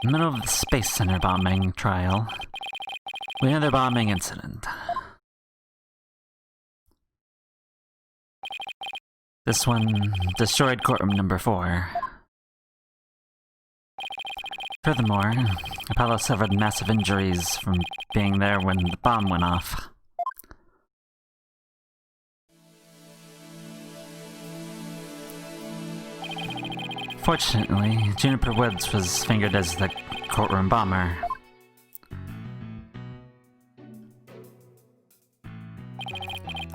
In the middle of the Space Center bombing trial, we had another bombing incident. This one destroyed courtroom number 4. Furthermore, Apollo suffered massive injuries from being there when the bomb went off. Fortunately, Juniper Woods was fingered as the courtroom bomber.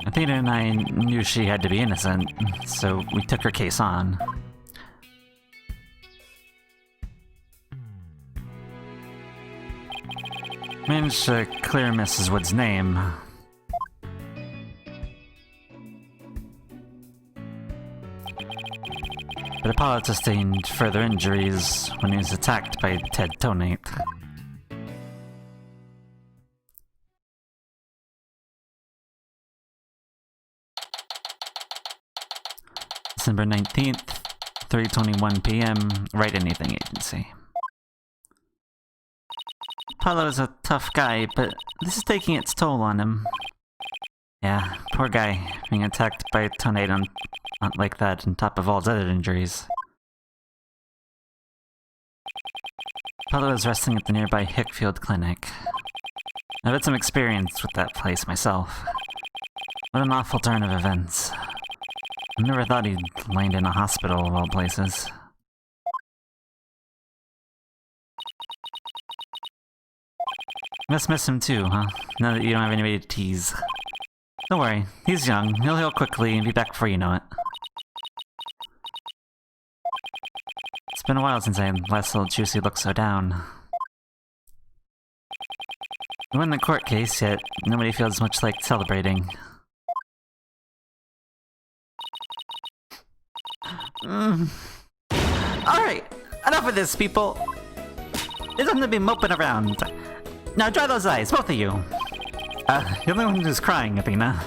Athena and I knew she had to be innocent, so we took her case on. Managed to clear Mrs. Wood's name. But Apollo sustained further injuries when he was attacked by Ted Tonate. December 19th, 3:21 p.m., Wright Anything Agency. Apollo is a tough guy, but this is taking its toll on him. Yeah, poor guy, being attacked by a tornado like that on top of all his other injuries. Apollo is resting at the nearby Hickfield Clinic. I've had some experience with that place myself. What an awful turn of events. I never thought he'd land in a hospital of all places. You must miss him too, huh? Now that you don't have anybody to tease. Don't worry, he's young, he'll heal quickly and be back before you know it. It's been a while since I last saw Juicy look so down. We won the court case, yet nobody feels much like celebrating. Alright, enough of this, people! There's nothing to be moping around. Now dry those eyes, both of you! The only one who's crying, Athena.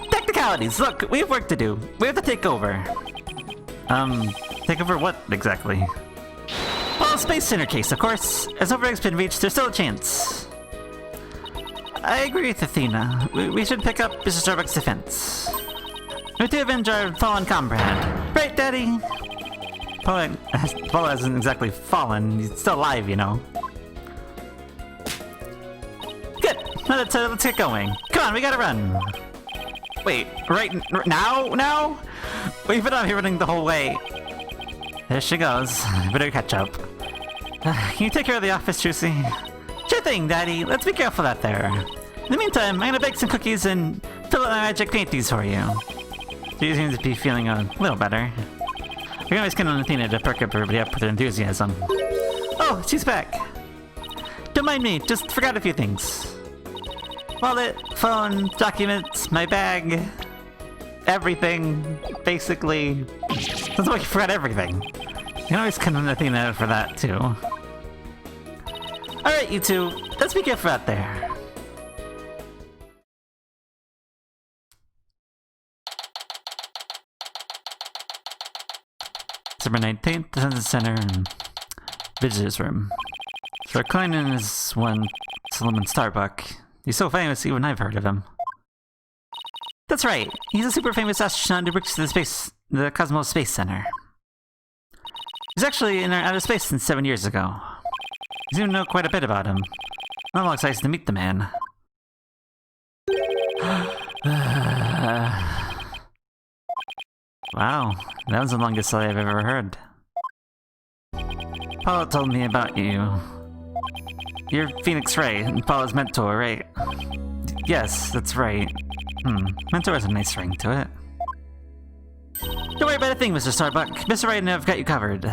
Technicalities! Look, we have work to do. We have to take over. Take over what, exactly? Well, Space Center case, of course. As override's been reached, there's still a chance. I agree with Athena. We should pick up Mr. Starbuck's defense. We have to avenge our fallen comrade. Right, Daddy? Paul hasn't exactly fallen. He's still alive, you know. Good. Now let's get going. Come on, we gotta run. Wait, right now? Now? We've been out here running the whole way. There she goes. Better catch up. Can you take care of the office, Juicy? Sure thing, Daddy. Let's be careful out there. In the meantime, I'm gonna bake some cookies and fill out my magic painties for you. She seems to be feeling a little better. We can always count on Athena to perk up everybody up with her enthusiasm. Oh, she's back. Don't mind me, just forgot a few things. Wallet, phone, documents, my bag. Everything, basically. Sounds like you forgot everything. You can always count on Athena for that, too. Alright, you two, let's be careful out there. December 19th, the Census Center and Visitors Room. Sir Kleinen is one Solomon Starbuck. He's so famous, even I've heard of him. That's right. He's a super famous astronaut who works at the Cosmos Space Center. He's actually in outer space since 7 years ago. You seem to know quite a bit about him. I'm all excited to meet the man. Wow, that was the longest sigh I've ever heard. Paula told me about you. You're Phoenix Ray, and Paula's mentor, right? Yes, that's right. Mentor has a nice ring to it. Don't worry about a thing, Mr. Starbuck. Mr. Wright and I've got you covered.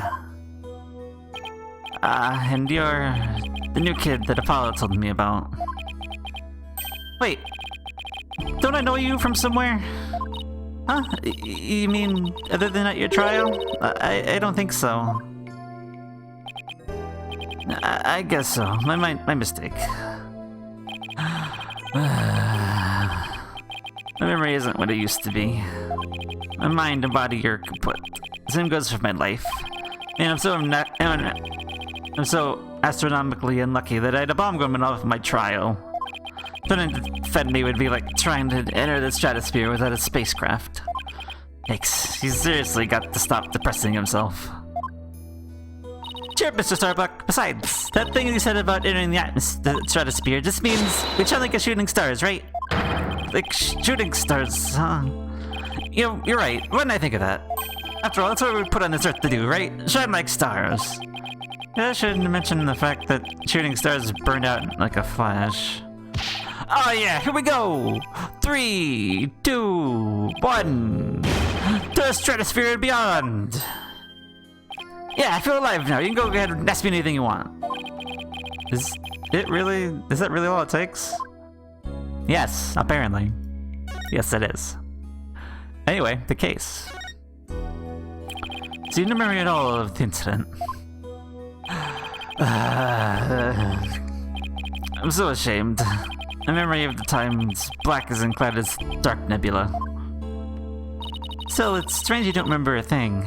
And you're the new kid that Apollo told me about. Wait, don't I know you from somewhere? Huh? You mean other than at your trial? I don't think so. I guess so. My mistake. My memory isn't what it used to be. My mind and body are kaput. Same goes for my life. And I'm so I'm so astronomically unlucky that I had a bomb going off my trial. Trying to defend me would be like trying to enter the stratosphere without a spacecraft. Yikes, he's seriously got to stop depressing himself. Cheer up, Mr. Starbuck. Besides, that thing you said about entering the stratosphere just means we challenge like shooting stars, right? Like shooting stars, huh? You know, you're right. Why didn't I think of that? After all, that's what we put on this earth to do, right? Shine like stars. Yeah, I shouldn't mention the fact that shooting stars burn out like a flash. Oh yeah, here we go! 3, 2, 1. To the stratosphere and beyond! Yeah, I feel alive now. You can go ahead and ask me anything you want. Is that really all it takes? Yes, apparently. Yes, it is. Anyway, the case. So you don't remember at all of the incident? I'm so ashamed. My memory of the time is black as and cloud as dark nebula. Still, it's strange you don't remember a thing.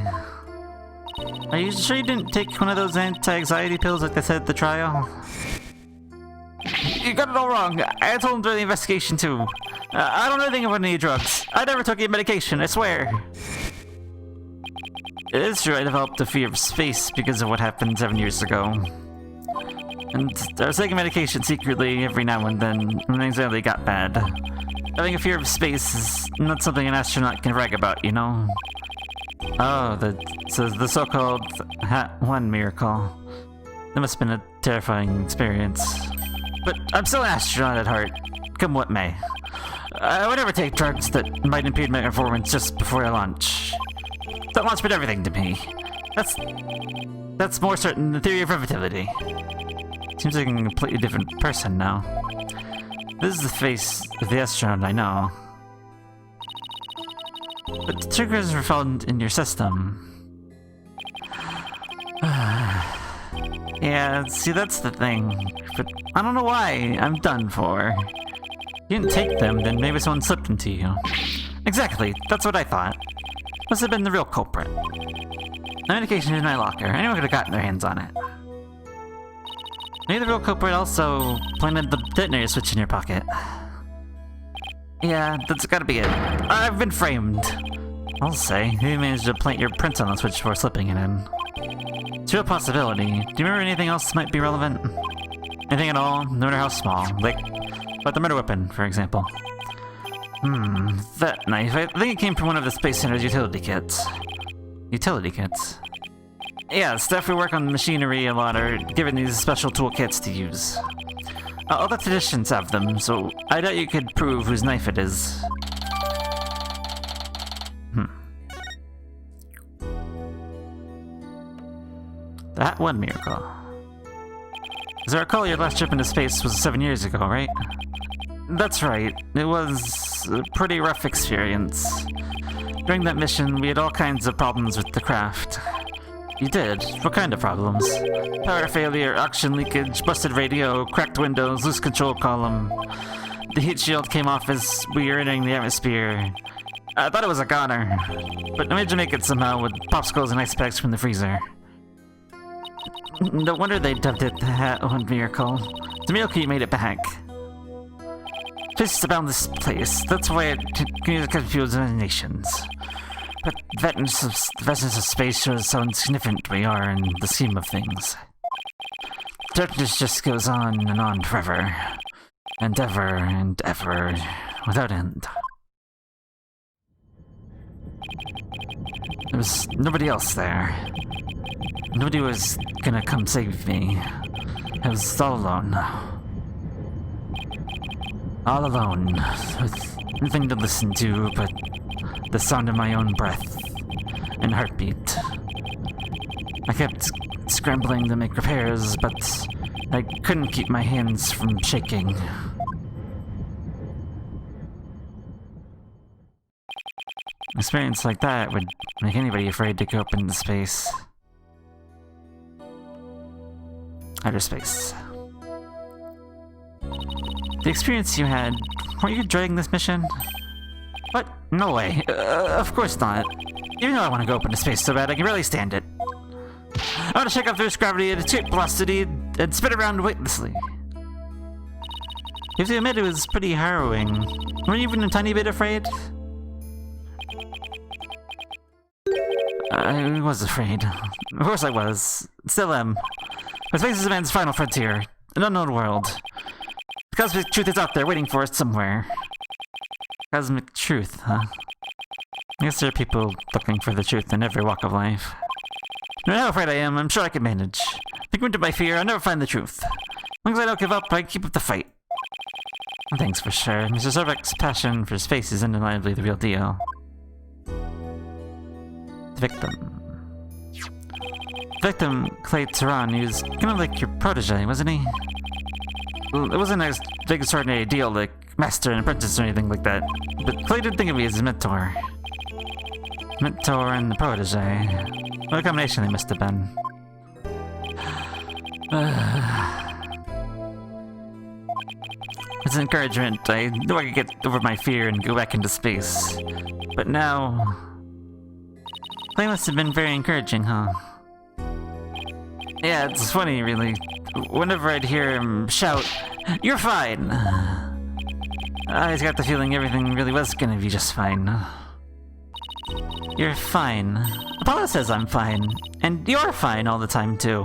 Are you sure you didn't take one of those anti-anxiety pills like they said at the trial? You got it all wrong. I told him during the investigation too. I don't know anything about any drugs. I never took any medication, I swear. It is true I developed a fear of space because of what happened 7 years ago. And I was taking medication secretly every now and then when anxiety got bad. Having a fear of space is not something an astronaut can brag about, you know? Oh, the so-called Hat 1 miracle. That must have been a terrifying experience. But I'm still an astronaut at heart, come what may. I would never take drugs that might impede my performance just before I launch. That launch meant everything to me. That's more certain than the theory of relativity. Seems like I'm a completely different person now. This is the face of the astronaut I know. But the triggers were found in your system. Yeah, see, that's the thing. But I don't know why. I'm done for. You didn't take them, then maybe someone slipped them to you. Exactly, that's what I thought. Must have been the real culprit. My medication is in my locker. Anyone could have gotten their hands on it. Maybe the real culprit also planted the detonator switch in your pocket. Yeah, that's gotta be it. I've been framed. I'll say, you managed to plant your print on the switch before slipping it in. It's a real possibility. Do you remember anything else that might be relevant? Anything at all, no matter how small? Like the murder weapon, for example. That knife. I think it came from one of the Space Center's utility kits. Utility kits? Yeah, stuff we work on machinery a lot are given these special toolkits to use. All the traditions have them, so I doubt you could prove whose knife it is. That one miracle. As I recall, your last trip into space was 7 years ago, right? That's right. It was a pretty rough experience. During that mission, we had all kinds of problems with the craft. You did? What kind of problems? Power failure, oxygen leakage, busted radio, cracked windows, loose control column. The heat shield came off as we were entering the atmosphere. I thought it was a goner, but I managed to make it somehow with popsicles and ice packs from the freezer. No wonder they dubbed it the Hat 1 miracle. The miracle you made it back. Fists about this place. That's why it confused nations. But the vastness of space shows how insignificant we are in the scheme of things. Darkness just goes on forever. And ever, without end. There was nobody else there. Nobody was gonna come save me. I was all alone. All alone, with nothing to listen to but the sound of my own breath and heartbeat. I kept scrambling to make repairs, but I couldn't keep my hands from shaking. An experience like that would make anybody afraid to go up into space. Outer space. The experience you had, weren't you dreading this mission? What? No way. Of course not. Even though I want to go up into space so bad, I can barely stand it. I want to shake off Earth's gravity at escape velocity and spin around weightlessly. You have to admit, it was pretty harrowing. Were you even a tiny bit afraid? I was afraid. Of course I was. Still am. But space is a man's final frontier. An unknown world. The cosmic truth is out there waiting for us somewhere. Cosmic truth, huh? I guess there are people looking for the truth in every walk of life. No matter how afraid I am, I'm sure I can manage. Ignorant of my fear, I'll never find the truth. As long as I don't give up, I keep up the fight. Thanks for sure. Mr. Starbuck's passion for space is undeniably the real deal. The victim. Victim, Clay Tehran, he was kind of like your protege, wasn't he? Well, it wasn't a big extraordinary deal like master and apprentice or anything like that, but Clay did think of me as his mentor. Mentor and the protege. What a combination they must have been. As an encouragement, I knew I could get over my fear and go back into space. But now... Clay must have been very encouraging, huh? Yeah, it's funny, really. Whenever I'd hear him shout, "You're fine!" I always got the feeling everything really was gonna be just fine. You're fine. Apollo says I'm fine. And you're fine all the time, too.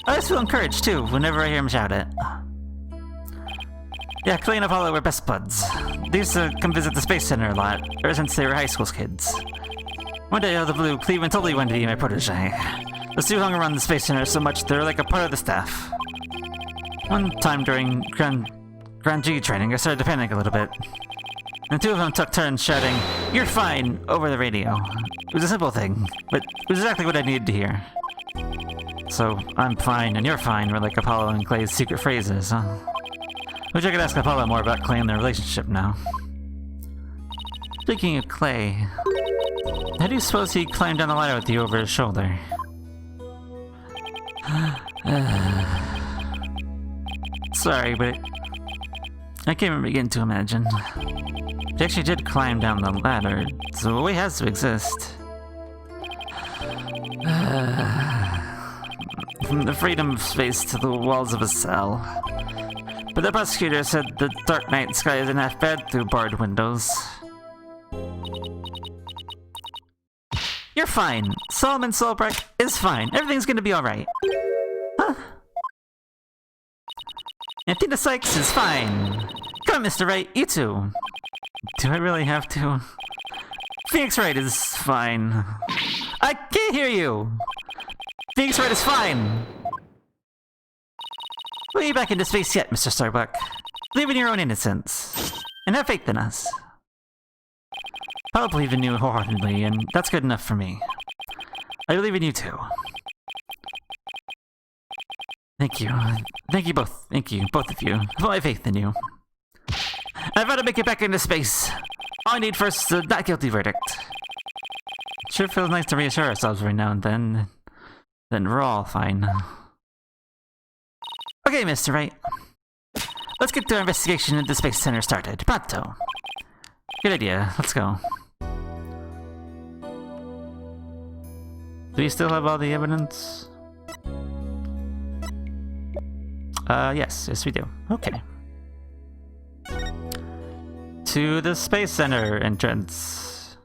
I always feel encouraged, too, whenever I hear him shout it. Yeah, Clay and Apollo were best buds. They used to come visit the Space Center a lot, ever since they were high school kids. One day out of the blue, Cleveland totally wanted to be my protege. The two hung around the Space Center so much they were like a part of the staff. One time during Grand G training, I started to panic a little bit. And two of them took turns shouting, "You're fine," over the radio. It was a simple thing, but it was exactly what I needed to hear. So, "I'm fine" and "you're fine" were like Apollo and Clay's secret phrases, huh? Wish I could ask Apollo more about Clay and their relationship now. Speaking of Clay, how do you suppose he climbed down the ladder with you over his shoulder? Sorry, but I can't even begin to imagine. He actually did climb down the ladder, so a way has to exist. From the freedom of space to the walls of a cell. But the prosecutor said the dark night sky isn't half bad through barred windows. You're fine. Solomon Solbrecht is fine. Everything's gonna be alright. Huh? Anthena Sykes is fine. Come on, Mr. Wright, you too. Do I really have to? Phoenix Wright is fine. I can't hear you! Phoenix Wright is fine! We'll be back into space yet, Mr. Starbuck. Believe in your own innocence. And have faith in us. I'll believe in you wholeheartedly, and that's good enough for me. I believe in you too. Thank you. Thank you both. Thank you, both of you. I put my faith in you. I've got to make it back into space. All I need first is a not guilty verdict. It sure feels nice to reassure ourselves every now and then. Then we're all fine. Okay, Mr. Wright. Let's get our investigation into the Space Center started. Pronto. Good idea. Let's go. Do you still have all the evidence? Yes. Yes, we do. Okay. To the Space Center entrance.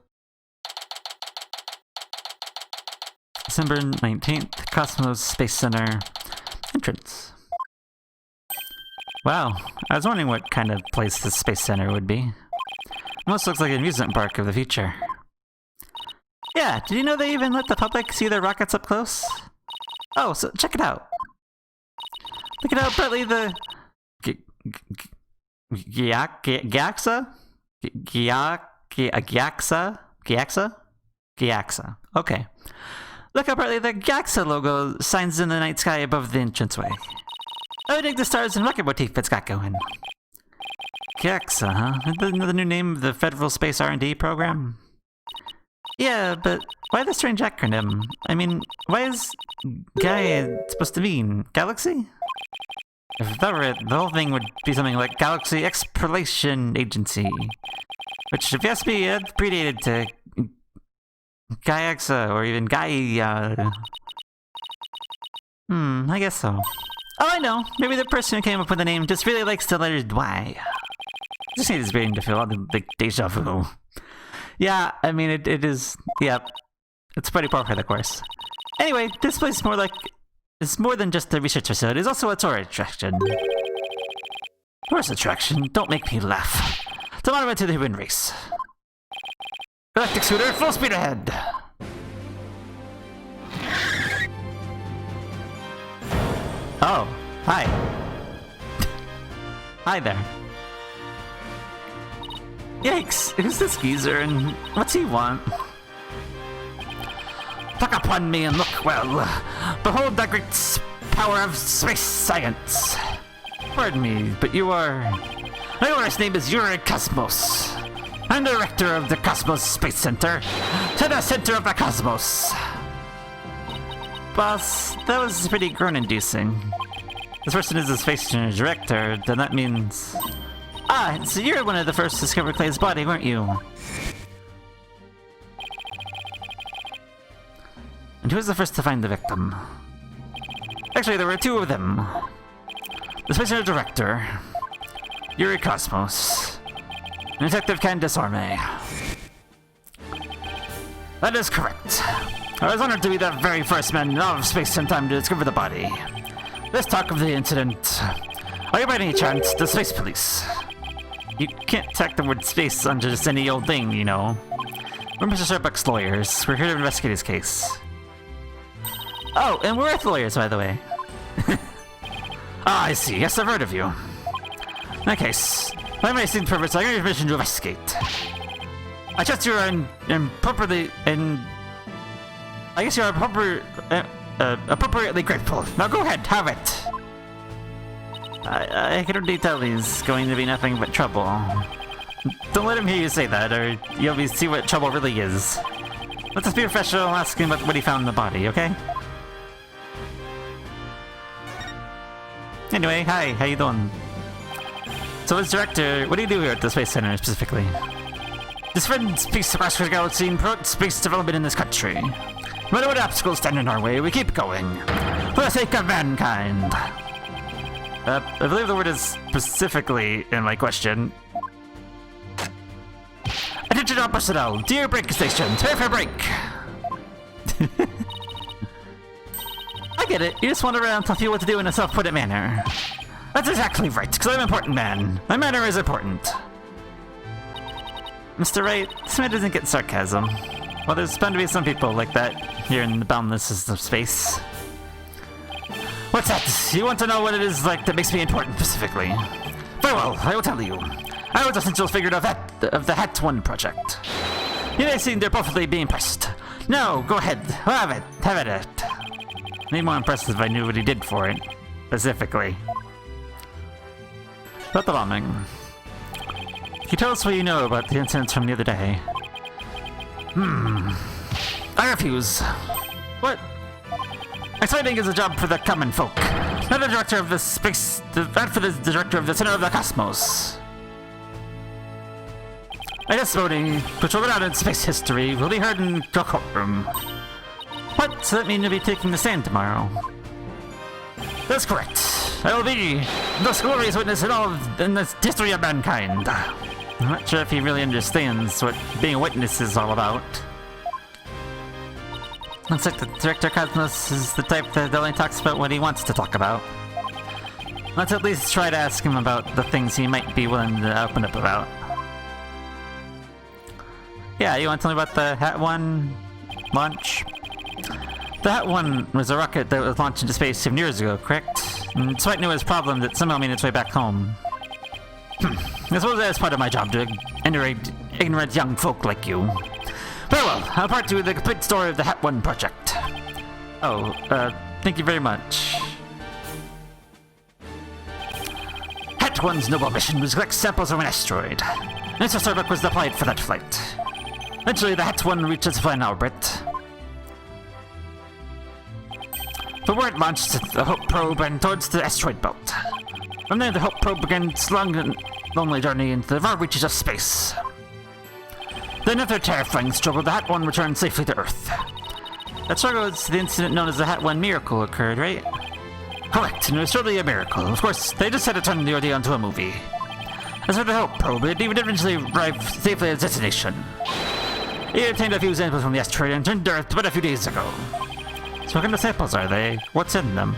December 19th, Cosmos Space Center entrance. Wow, I was wondering what kind of place the Space Center would be. Almost looks like an amusement park of the future. Yeah, did you know they even let the public see their rockets up close? Oh, so check it out. Look at how brightly the... Gyaxa? Okay. Look how brightly the Gyaxa logo shines in the night sky above the entranceway. I dig the stars and rocket motif it's got going. Gyaxa, huh? Isn't that the new name of the Federal Space R&D program? Yeah, but why the strange acronym? I mean, why is Gaia supposed to mean galaxy? If that were it, the whole thing would be something like Galaxy Exploration Agency. Which, if you ask me, it predated to Gaiaxa or even Gaia. I guess so. Oh, I know. Maybe the person who came up with the name just really likes the letters Y. Just needs brain to feel all the deja vu. Yeah, I mean, it is... Yep. It's pretty par for the course. Anyway, this place is more like... It's more than just a research facility. It's also a tourist attraction. Tourist attraction? Don't make me laugh. It's a monument to the human race. Galactic scooter, full speed ahead! Oh, hi. Hi there. Yikes, who's this geezer and what's he want? Look upon me and look well. Behold the great power of space science. Pardon me, but you are... My owner's name is Yuri Cosmos. I'm the director of the Cosmos Space Center. To the center of the cosmos. Boss, that was pretty groan-inducing. This person is the space director, then that means... Ah, so you're one of the first to discover Clay's body, weren't you? And who was the first to find the victim? Actually, there were two of them. The space director, Yuri Cosmos, and Detective Candace Orme. That is correct. I was honored to be the very first man in all of space in time to discover the body. Let's talk of the incident. Are you by any chance the space police? You can't tack the word space onto just any old thing, you know. We're Mr. Starbuck's lawyers. We're here to investigate his case. Oh, and we're Earth lawyers, by the way. Ah, I see. Yes, I've heard of you. In that case, by my esteemed purpose, I give you permission to investigate. I trust you are improperly I guess you are appropriately grateful. Now go ahead, have it. I can already tell he's going to be nothing but trouble. Don't let him hear you say that, or you'll see what trouble really is. Let's just be professional and ask him about what he found in the body, okay? Anyway, hi, how you doing? So as director, what do you do here at the Space Center specifically? This friend speaks across the galaxy and promotes space development in this country. No matter what obstacles stand in our way, we keep going. For the sake of mankind. I believe the word is specifically in my question. Attention all personnel, to your break station, prepare for break! I get it, you just wander around telling people what to do in a self-put manner. That's exactly right, because I'm an important man. My manner is important. Mr. Wright, this man doesn't get sarcasm. Well, there's bound to be some people like that here in the boundlessness of space. What's that? You want to know what it is like that makes me important specifically? Very well, I will tell you. I was a central figure of the Hat 1 project. You may seem they're perfectly being impressed. No, go ahead, have it, have it. I'd be more impressed if I knew what he did for it, specifically. About the bombing. Can you tell us what you know about the incidents from the other day? I refuse. What? Exciting is a job for the common folk, not the director of the space, not for the director of the center of the cosmos. My testimony, which will go out in space history, will be heard in the courtroom. What? So that means you'll be taking the stand tomorrow? That's correct. I will be the glorious witness in the history of mankind. I'm not sure if he really understands what being a witness is all about. Looks like the Director Cosmos is the type that only talks about what he wants to talk about. Let's at least try to ask him about the things he might be willing to open up about. Yeah, you want to tell me about the Hat 1 launch? The Hat 1 was a rocket that was launched into space 7 years ago, correct? And despite Noah's problem, that somehow made its way back home. I suppose that's part of my job, to iterate ignorant young folk like you. Very well, I'll part you with the complete story of the Hat 1 project. Oh, thank you very much. Hat 1's noble mission was to collect samples of an asteroid. Mr. Starbuck was the pilot for that flight. Eventually, the Hat 1 reached its final orbit. The word launched the Hope probe and towards the asteroid belt. From there, the Hope probe began its long and lonely journey into the far reaches of space. Then, after a terrifying struggle, the Hat 1 returned safely to Earth. That struggle is the incident known as the Hat 1 miracle occurred, right? Correct, and it was surely a miracle. Of course, they just had to turn the ordeal into a movie. As for the help probe, it would eventually arrive safely at its destination. It obtained a few samples from the asteroid and returned to Earth but a few days ago. So what kind of samples are they? What's in them?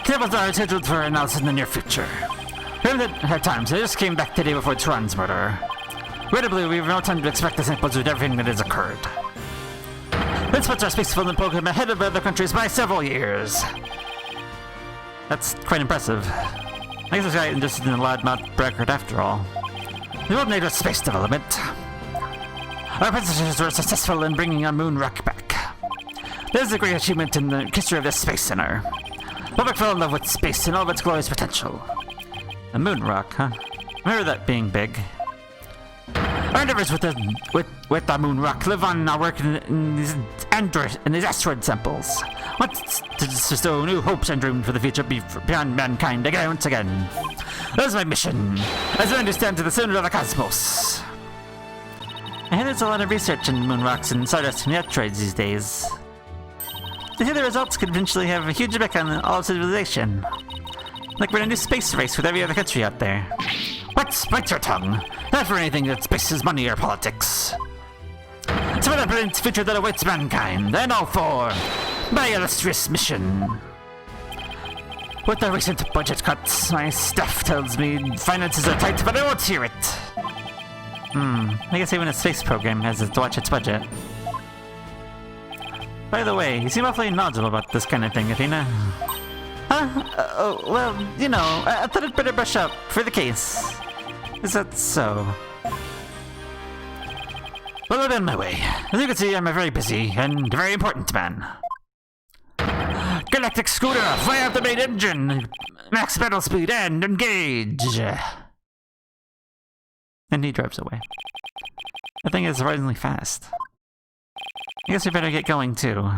Samples are scheduled for analysis in the near future. We haven't had time, so they just came back today before Turan's murder. Regrettably, we have no time to expect the samples with everything that has occurred. This puts our space development program ahead of other countries by several years. That's quite impressive. I guess this guy isn't just an loudmouth braggart after all. The world needed space development. Our predecessors were successful in bringing our moon rock back. This is a great achievement in the history of the Space Center. Public fell in love with space and all of its glorious potential. A moon rock, huh? I remember that being big. Our endeavors with the moon rock live on our work in these asteroid samples. What's to bestow new hopes and dreams for the future beyond mankind again, once again. That is my mission, as I understand to the center of the cosmos. I hear there's a lot of research in moon rocks and stardust and asteroids these days. I hear the results could eventually have a huge impact on all of civilization. Like we're in a new space race with every other country out there. What? Bite your tongue. Not for anything that spaces money or politics. It's for the brilliant future that awaits mankind, and all for my illustrious mission. With the recent budget cuts, my staff tells me finances are tight, but I won't hear it. I guess even a space program has to watch its budget. By the way, you seem awfully knowledgeable about this kind of thing, Athena. Huh? Well, you know, I thought I'd better brush up for the case. Is that so? Well, I'm on my way. As you can see, I'm a very busy and very important man. Galactic scooter, fire up the main engine! Max pedal speed and engage! And he drives away. The thing is surprisingly fast. I guess we better get going too.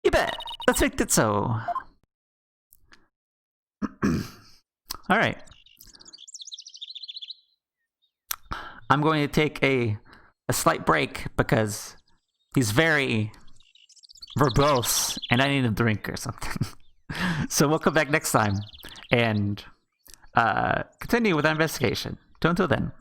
You bet! Let's make it so. Alright. I'm going to take a slight break because he's very verbose and I need a drink or something. So we'll come back next time and continue with our investigation. Until then.